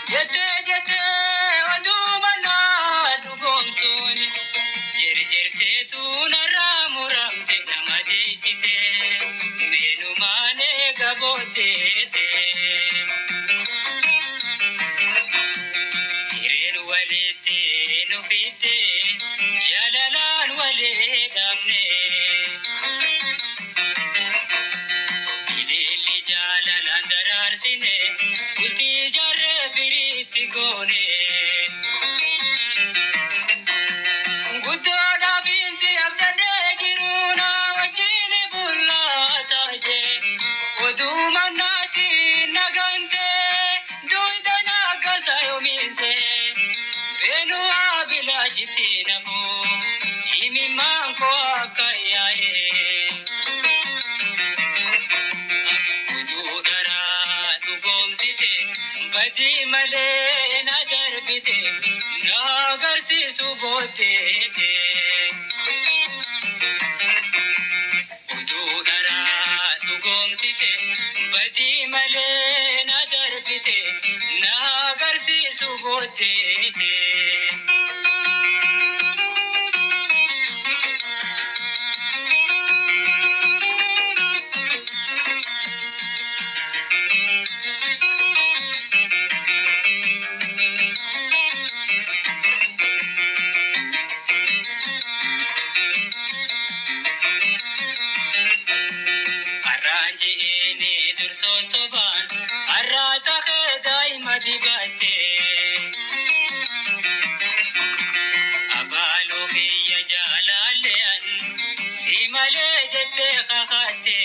jette jette odumana dugomsuni jirjirte tunarra muramte namadite menumane gabote irenu walite nufite jalalan wale damne ilili jalalan dararsine uti jarre firiti gone gudoda binsi abdade giruna wajini bulla taje odumanati nagante duidana gazayo minse benu abilajiti namo imi manko akayaye ududara dugomsite badi male nadarbite nagarsi subote ududara dugomsite badi male nadarbite nagarsi subote arranji ini durso soban arrata kedai madigate abalu hiya jalalean simale jette khate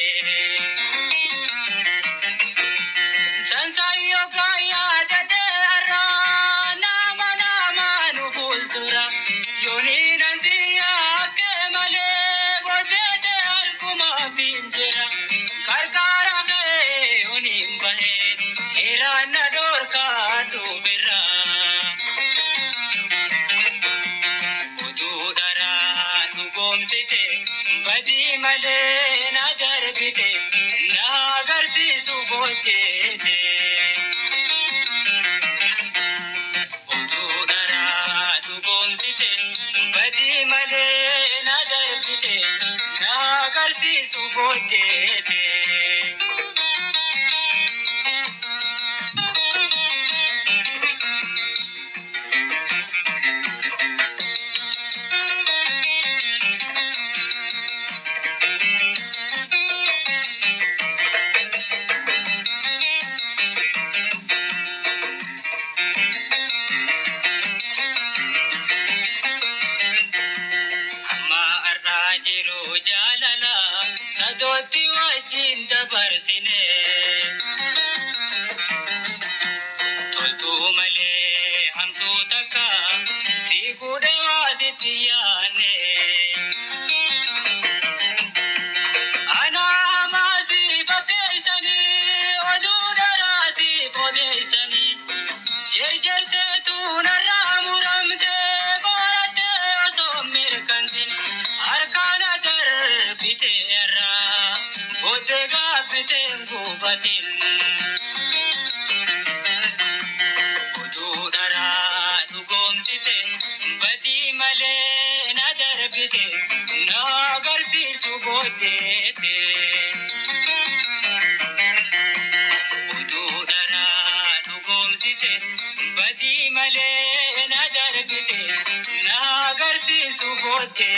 sansayo gaya jade arra nama nama nubultura yoni nanziya kemale bodete alkuma pinjira karkara ke unimbahe irana dorka dubira ududara dugomsite badi male nadarbite nagarti subote ududara dugomsite badi male nadarbite nagarti subote amma arrajiru jalala sadoti wajin dabarsine toltu male hamtu taka si gude wasitiyane ana masi bakeisani odudara si bodeisani jerte tunarra muramte borate osomir kantin arkana dar bitera bodega bitengu batin ududara dugomsite badi male nadarbite nagarsi subote ududara dugomsite badi male nadarbite nagarsi subote